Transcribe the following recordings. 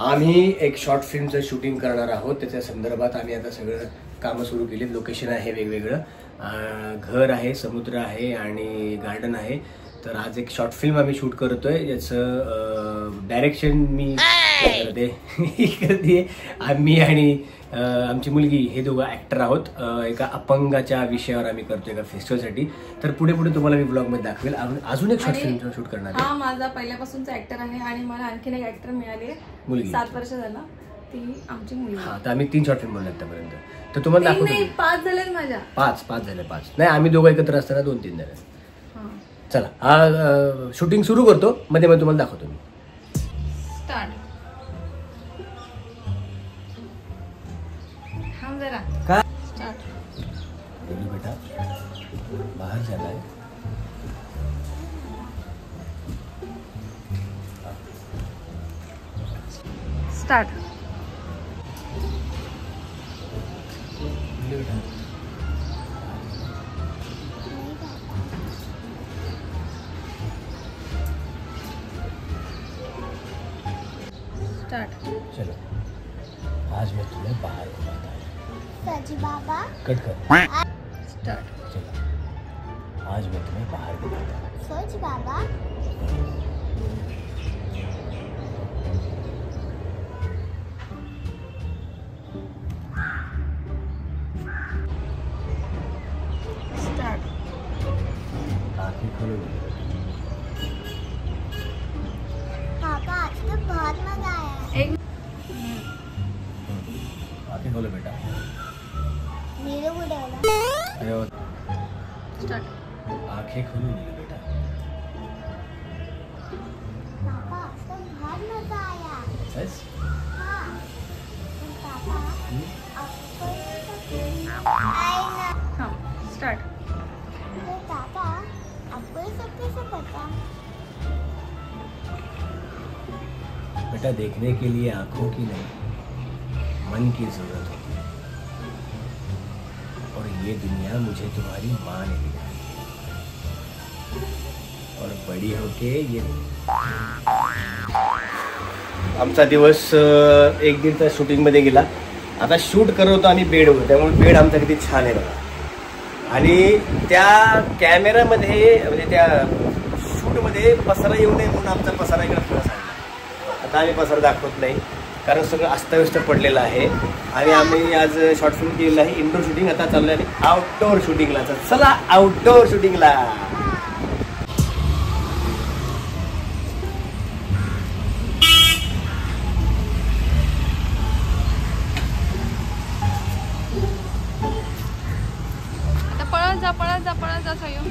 आम्ही एक short फिल्मचं shooting करणार आहोत. त्याच्या संदर्भात आम्ही आता सगळं कामं सुरू केली. लोकेशन आहे वेगवेगळं, घर आहे, समुद्र आहे आणि गार्डन आहे. तर आज एक शॉर्ट फिल्म आम्ही शूट करतोय, ज्याचं डायरेक्शन मी करते. आम्ही आणि आमची मुलगी हे दोघं ॲक्टर आहोत. एका अपंगाच्या विषयावर आम्ही करतोय एका फेस्टिवलसाठी. तर पुढे पुढे तुम्हाला मी ब्लॉगमध्ये दाखवेल. अजून एक शॉर्ट फिल्म शूट करणार आहे. हा माझा पहिल्यापासूनचा ॲक्टर आहे आणि मला आणखीन एक ॲक्टर मिळाली, मुलगी 7 वर्ष झाला, ती आमची मुलगी. हा, तर आम्ही 3 शॉर्ट फिल्म बनवले आतापर्यंत. तर तुम्हाला दाखवतो. 5 झाले माझ्या. 5 झाले. 5 नाही, आम्ही दोघं एकत्र असताना 2-3 झाले. चला, हा शूटिंग सुरू करतो. मध्ये मध्ये तुम्हाला दाखवतो मी. स्टार्ट. थांब जरा. काय स्टार्ट. बोलू बेटा, बाहेर जाना है. स्टार्ट. स्टार्ट. चलो, आज मैं तुम्हें बाहर घुमाता हूँ. सच बाबा. कट कर. स्टार्ट. चलो, आज मैं तुम्हें बाहर घुमाता हूँ. सच बाबा. स्टार्ट. आंखें खोलो. पापा आज तो बहुत मजा आया. एक आंखें खोलो बेटा. मेरे को डाला. अरे वो. स्टार्ट. आंखें खोलो नीलू बेटा. पापा आज तो बहुत मजा आया. बस. हाँ. पापा आपको आएगा. हाँ. स्टार्ट. तो पापा आपको ये सब कैसे पता? बेटा, देखने के लिए आंखों की नहीं, मन की जरूरत होती है. और ये दुनिया मुझे तुम्हारी माँ ने दिखाई. और बड़ी होके ये आमचा दिवस 1 दिवसा शूटिंग मध्ये गेला. आता शूट करत होतो आणि बेडवर, त्यामुळे बेड आमचा किती छान आहे बघा. आणि त्या कॅमेरामध्ये म्हणजे त्या शूटमध्ये पसारा येऊ नये म्हणून आमचा पसारा इकडे थोडा सांगला. आता आम्ही पसारा दाखवत नाही, कारण सगळं अस्ताव्यस्त पडलेलं आहे. आणि आम्ही आज शॉर्ट फिल्म केलेलं आहे, इनडोर शूटिंग. आता चाललं आहे आउटडोर शूटिंगला. चला आउटडोर शूटिंगला. आता पळत जा सयो.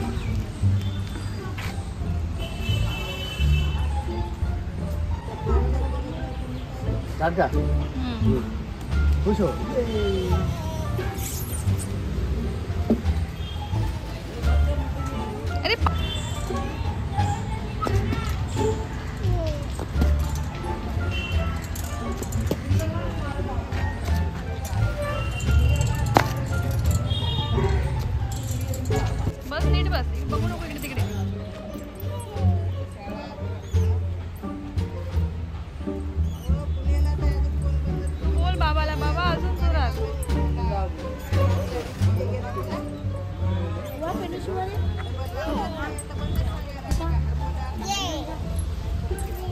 का खुश हो. अरे बस नीट बस, बघू नको इकडे तिकडे. बोल बाबाला, बाबा अजून जोरात.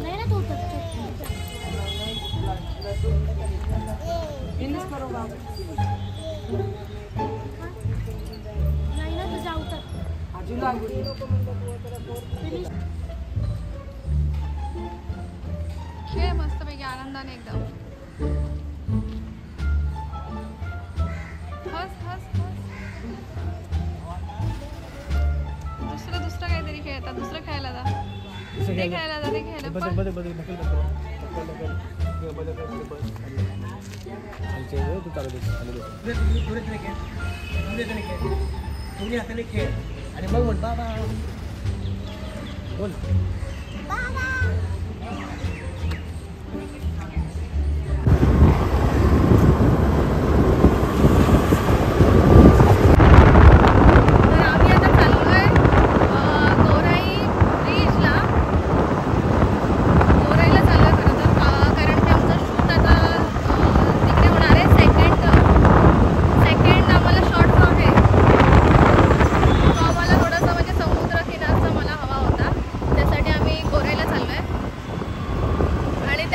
नहीं ना तो फिनिश करो बाबा. नहीं ना तो जाऊ तर. आजूला खेळ मस्तपैकी आनंदाने एकदम. हस हस हस. दुसरं काहीतरी खेळतात. दुसरं खेळायला जा. ते खेळायला जा. ते खेळायला खेळ. आणि मग म्हण बाबा. बोल बाबा.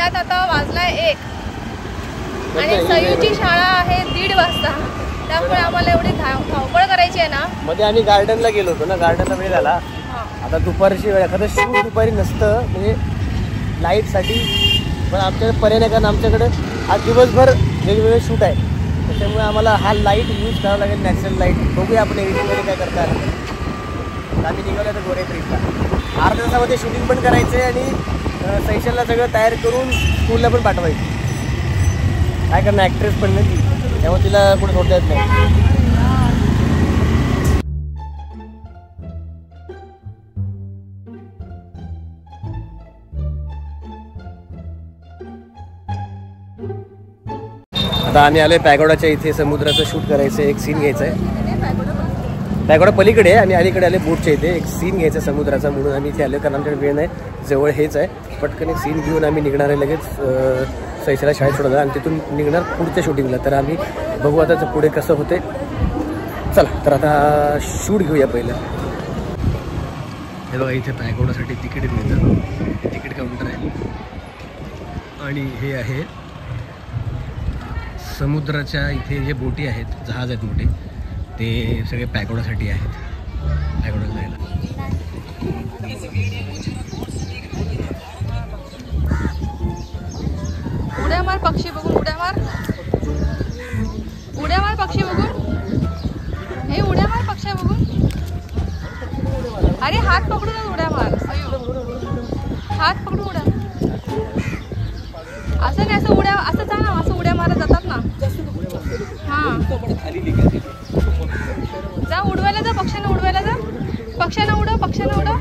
त्यात आता वाजलाय 1 आणि सयूची शाळा आहे 1:30 वाजता. त्यामुळे आम्हाला एवढी धावपळ करायची आहे ना. मध्ये आम्ही गार्डनला गेलो होतो ना, गार्डनला वेळ झाला. आता दुपारची वेळ, एखादं शूट दुपारी नसतं म्हणजे लाईटसाठी, पण आमच्याकडे पर्याय नाही कारण आमच्याकडे आज दिवसभर वेगवेगळे शूट आहे. त्याच्यामुळे आम्हाला हा लाईट यूज करावा लागेल, नॅचरल लाईट. बघूया आपण एडिटिंगमध्ये काय करता आलं. आम्ही निघालो तर गोरे ट्रीपला. 8 दिवसामध्ये शूटिंग पण करायचं आहे आणि सैशलला सगळं तयार करून स्कूलला पण पाठवायचं. काय करणार, ॲक्ट्रेस पण नाही ती, त्यामुळे तिला कुठे सोडता येत नाही. आता आम्ही आलोय पॅगोडाच्या इथे. समुद्राचं शूट करायचं, एक सीन घ्यायचं आहे. पॅगोडा पलीकडे आहे, आम्ही अलीकडे आले बोटच्या इथे. एक सीन घ्यायचा समुद्राचा म्हणून आम्ही इथे आलो, कारण आमच्याकडे वेळ नाही. जवळ हेच आहे. पटकन एक सीन घेऊन आम्ही निघणार आहे लगेच. सैशला शाळेत सोडणार आणि तिथून निघणार पुढच्या शूटिंगला. तर आम्ही बघू आता पुढे कसं होते. चला तर आता शूट घेऊया पहिलं. हे बघा इथे पॅगोडासाठी तिकीट मिळतं, तिकीट काउंटर आहे. आणि हे आहे समुद्राच्या इथे जे बोटी आहेत, जहाज आहेत मोठे, ते सगळे पॅगोडासाठी आहेत. पॅगोडाला जायला उड्या मार पक्षी बघून, उड्या मार, उड्या मार पक्षी बघून. हे उड्या मार पक्षी बघून. अरे हात पकडून उड्या मार. हात पकडून उड्या. असं नाही, असं उड्या, असं जा ना, असं उड्या मारत जातात ना. हां जा, उडवायला जा, पक्ष्यांना उडवायला जा. पक्ष्यांना उडव, पक्ष्यांना उडव.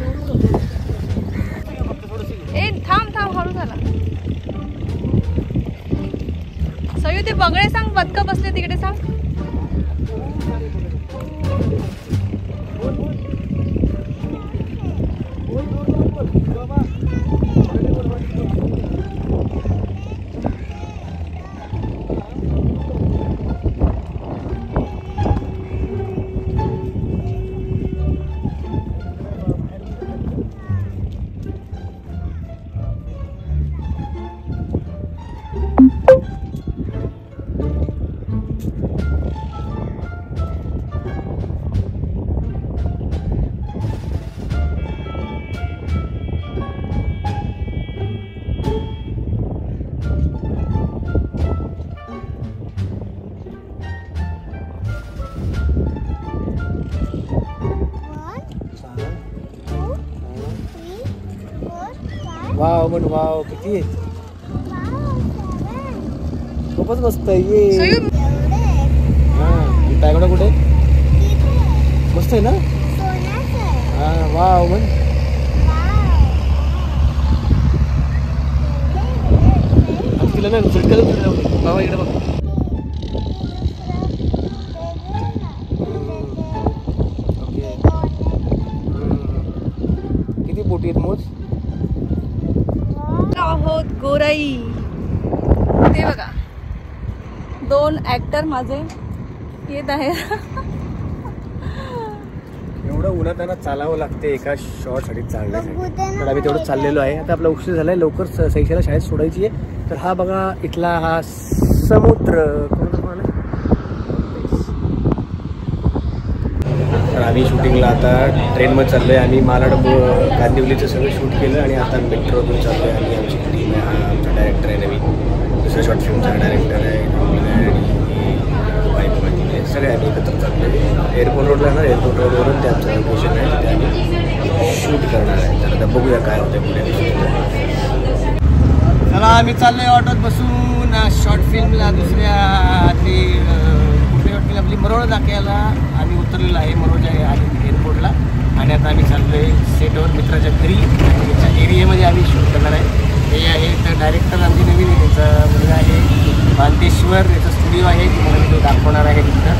ए थांब थांब, हळू झाला. सयू ते बगळे सांग, बदकं बसले तिकडे सांग. वाव पण वाव, किती आहे, खूपच मस्त आहे. ये पॅगोडा कुठे मस्त आहे ना. हा वाव पण तिला ना बाबा इकडे बघ. किती बोटी आहेत मोज. आहोत गोराई. ते बघा 2 ऍक्टर माझे येत आहे. एवढं उन्हात त्यांना चालावं लागते एका शॉर्टसाठी चालण्यासाठी, पण आम्ही तेवढं चाललेलो आहे. आता आपला उशीर झालाय, लवकर सैशला शाळेत सोडायची आहे. तर हा बघा इथला हा समुद्र. तर आम्ही शूटिंगला आता ट्रेनमध्ये चाललो आहे. आम्ही मालाड कांदिवलीचं सगळं शूट केलं आणि आता मेट्रोतून चाललो आहे. आम्ही आमची टीम आहे, हा आमचा डायरेक्टर आहे नवीन, दुसऱ्या शॉर्ट फिल्मचा डायरेक्टर आहे, सगळे आम्ही एकत्र चाललो आहे. एअरपोर्ट रोडला ना, एअरपोर्ट रोडवरून ते आमचं लोकेशन आहे, तिथे आम्ही शूट करणार आहे. तर आता बघूया काय होतं पुढे. चला आम्ही चाललो आहे ऑटोत बसून शॉर्ट फिल्मला, दुसऱ्या ते कुठली शॉर्ट फिल्म आपली मरोळ दाखवायला आम्ही उतरलेलो आहे मरोळच्या एअरपोर्टला. आणि आता आम्ही चाललो आहे सेटवर मित्राच्या घरी, आणि याच्या एरियामध्ये आम्ही शूट करणार आहे. हे आहे तर डायरेक्टर आमची नवीन आहे, त्याचा मुलगा आहे बांतेश्वर, याचा स्टुडिओ आहे, तुम्हाला मी तो दाखवणार आहे तिथं.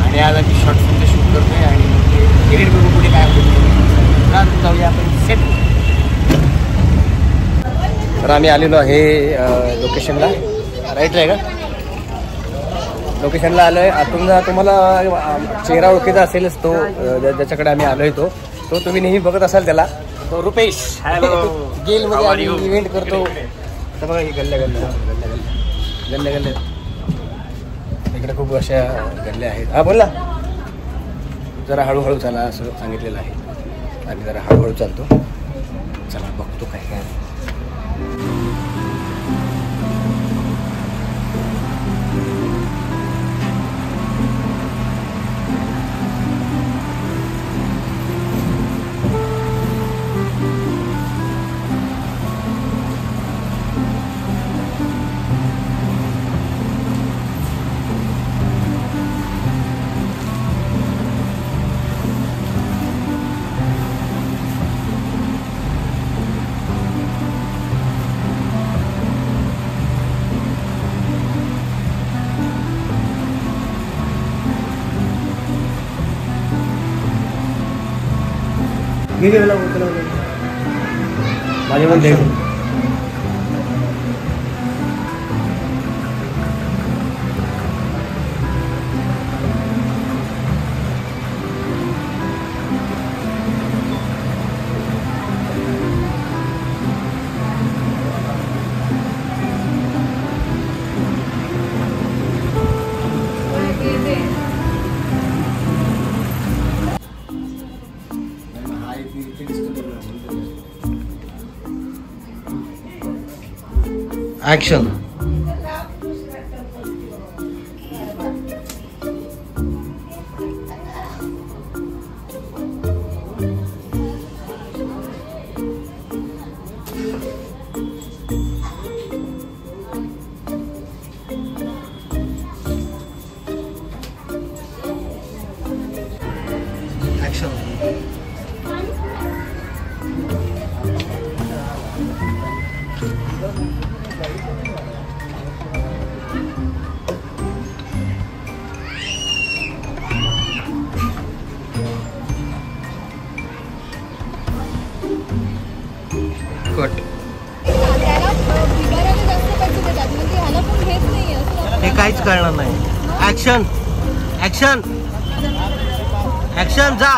आणि आज आम्ही शॉर्ट फिल्मचं शूट करतो आहे आणि एडिट करून पुढे काय होतं जाऊया आपण सेट. तर आम्ही आलेलो आहे लोकेशनला. राईट आहे का, लोकेशनला आलो आहे. आतून तुम्हाला चेहरा ओळखीचा असेलच तो, ज्याच्याकडे आम्ही आलो आहे तो तुम्ही नेहमी बघत असाल त्याला, तो रुपेश. हॅलो. गेलमध्ये आम्ही इव्हेंट करतो, तर बघा ही गल्ल्या इकडे खूप अशा गल्ल्या आहेत. हा बोला. जरा हळूहळू चाला असं सांगितलेलं आहे आणि जरा हळूहळू चालतो. चला बघतो काय काय. माझे पण दे. Action. Action. हे काहीच कळणार नाही. ऍक्शन ऍक्शन ऍक्शन जा.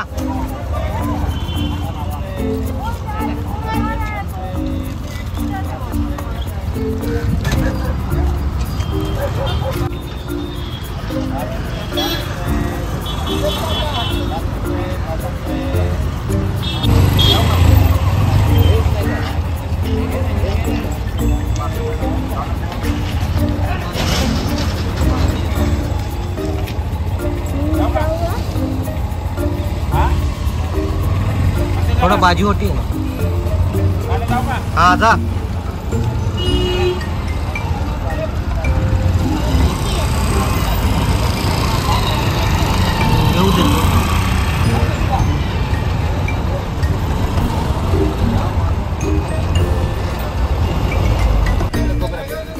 थोड़ा बाजी होती है ना. हाँ जा. येऊ दे.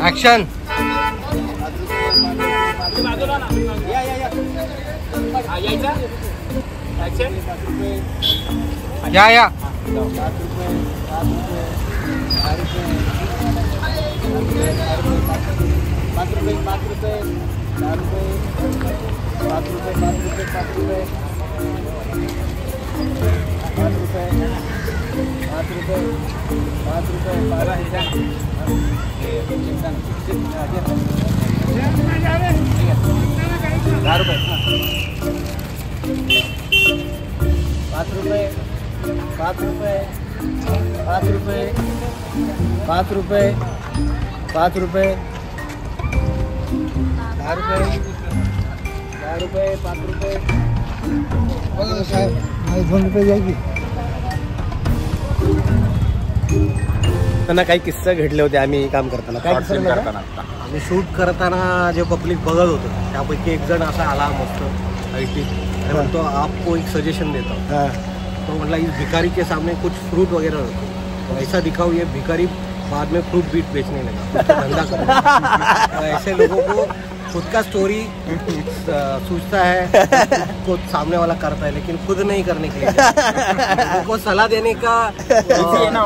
ऍक्शन. या या. ₹5 जाएगी. त्यांना काही किस्से घडले होते आम्ही काम करताना. काय आम्ही शूट करताना जे पब्लिक बघत होतो त्यापैकी एक जण असा आला मस्त आयटी म्हणतो आपको एक सजेशन देता. तो मतलब इस भिखारी के सामने कुछ फ्रूट वगैरह रखो, ऐसा दिखाओ ये भिखारी बाद में फ्रूट बीट बेचने लगा, धंधा करो. ऐसे लोगों को खुद का स्टोरी सोचता है, खुद सामने वाला करता है लेकिन खुद नहीं करने के लिए. लोगों को सलाह देने का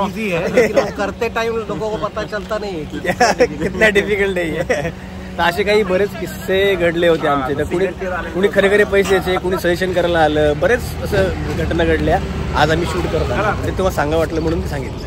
इजी है लेकिन वो करते टाइम लोगों को पता चलता नहीं है कितना डिफिकल्ट है. तर असे काही बरेच किस्से घडले होते आमचे. तर कुणी खरे खरे पैसे द्यायचे, कुणी सजेशन करायला आलं, बरेच असं घटना घडल्या. आज आम्ही शूट करतो ते तुम्हाला सांगा वाटलं म्हणून ते सांगितलं.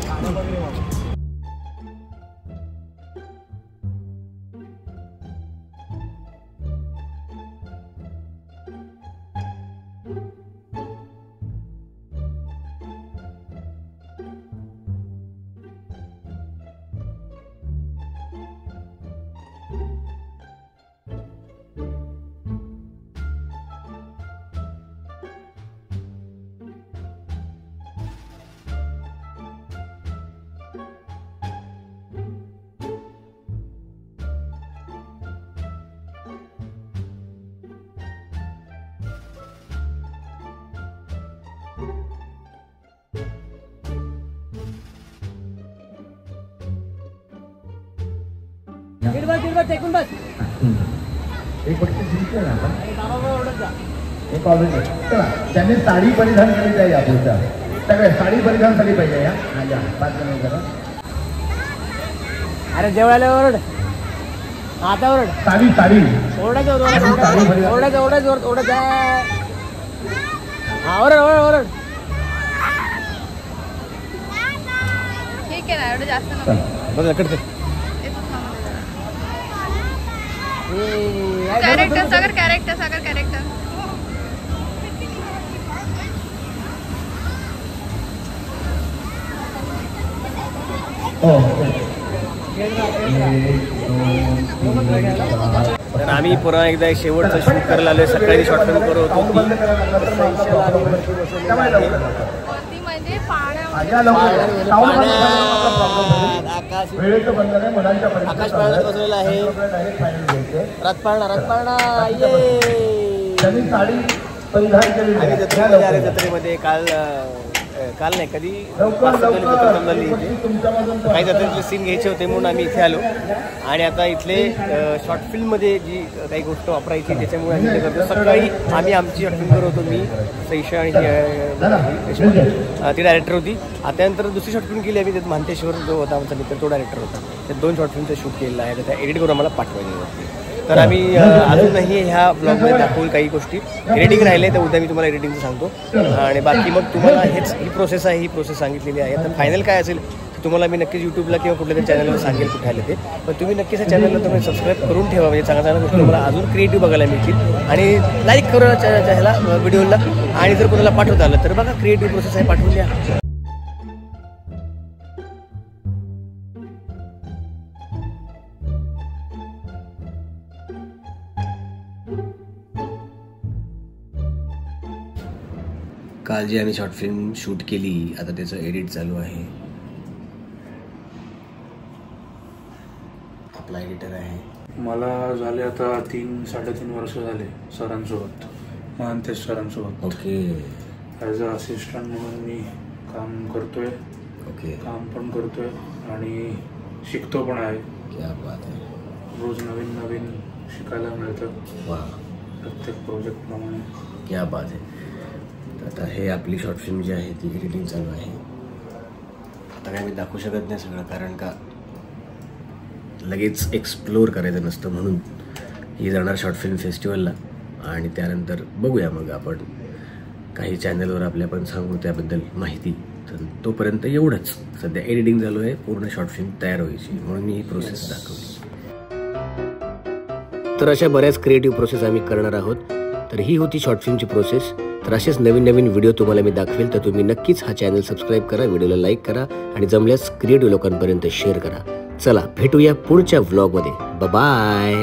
त्यांनी साडी परिधान केली आहे यापुढच्या सगळे साडी परिधान झाली पाहिजे या 5 जण जरा. अरे जेवायला ओरड आता ओरड साडी साडी ओरडायचं ओरडायचं हा ओरड ओरड ओरड. ठीक आहे ना, एवढं जास्त नको. कॅरेक्टर सागर कॅरेक्टर तर आम्ही पुन्हा एकदा शेवटचं शूट करायला आलोय. सकाळी शॉर्ट फिल्म करत होतो म्हणजे पाण्यामध्ये आकाश पाळण्यात बसलेला आहे. रथपाळणा आम्ही जत्रेमध्ये आले. जत्रेमध्ये काल नाही कधी काही जत्रेतले सीन घ्यायचे होते म्हणून आम्ही इथे आलो. आणि आता इथले शॉर्ट फिल्ममध्ये जी काही गोष्ट वापरायची त्याच्यामुळे आम्ही ते करतो. सकाळी आम्ही आमची शॉर्ट फिल्म करत होतो. मी सईशा आणि ती डायरेक्टर होती. आता नंतर दुसरी शॉर्ट फिल्म केली आम्ही. त्यात मानतेश्वर जो होता आमचा मित्र तो डायरेक्टर होता. त्या 2 शॉर्ट फिल्मचं शूट केलेलं आहे. तर त्या एडिट करून आम्हाला पाठवायची. तर आम्ही अजूनही ह्या ब्लॉगमध्ये दाखवू काही गोष्टी. एडिटिंग राहिले तर उद्या मी तुम्हाला एडिटिंगचं सांगतो. आणि बाकी मग तुम्हाला ही प्रोसेस आहे, ही प्रोसेस सांगितलेली आहे. तर फायनल काय असेल तुम्हाला मी नक्कीच यूट्यूबला किंवा कुठल्या तरी चॅनलवर सांगेल कुठे आले ते. पण तुम्ही नक्कीच या चॅनलला तुम्ही सबस्क्राईब करून ठेवा. म्हणजे चांगल्या गोष्टी तुम्हाला अजून क्रिएटिव्ह बघायला मिळतील. आणि लाईक करा ह्याला व्हिडिओला. आणि जर कोणाला पाठवता आलं तर बघा क्रिएटिव्ह प्रोसेस आहे, पाठवून द्या. काल जी आम्ही शॉर्ट फिल्म शूट केली आता त्याचं एडिट चालू आहे. आपला एडिटर आहे. मला झाले आता 3-3.5 वर्ष झाले सरांसोबत, महांतेश सरांसोबत. ओके. ॲज अ असिस्टंट म्हणून मी काम करतोय. ओके. काम पण करतोय आणि शिकतो पण आहे. क्या बात आहे. रोज नवीन नवीन शिकायला मिळतं. वा. प्रत्येक प्रोजेक्टप्रमाणे. क्या बात आहे. आता हे आपली शॉर्ट फिल्म जी आहे ती एडिटिंग चालू आहे. आता काय मी दाखवू शकत नाही सगळं, कारण का लगेच एक्सप्लोर करायचं नसतं. म्हणून ही जाणार शॉर्ट फिल्म फेस्टिवलला. आणि त्यानंतर बघूया मग आपण काही चॅनलवर आपल्या पण सांगू त्याबद्दल माहिती. तर तोपर्यंत एवढंच. सध्या एडिटिंग चालू आहे. पूर्ण शॉर्ट फिल्म तयार व्हायची म्हणून मी ही प्रोसेस दाखवली. तर अशा बऱ्याच क्रिएटिव्ह प्रोसेस आम्ही करणार आहोत. तर ही होती शॉर्ट फिल्मची प्रोसेस. तर असेच नवीन नवीन व्हिडिओ तुम्हाला मी दाखवेल. तर तुम्ही नक्कीच हा चॅनल सबस्क्राईब करा, व्हिडिओला लाईक करा आणि जमल्यास क्रिएटिव्ह लोकांपर्यंत शेअर करा. चला भेटूया पुढच्या व्लॉगमध्ये. बाय.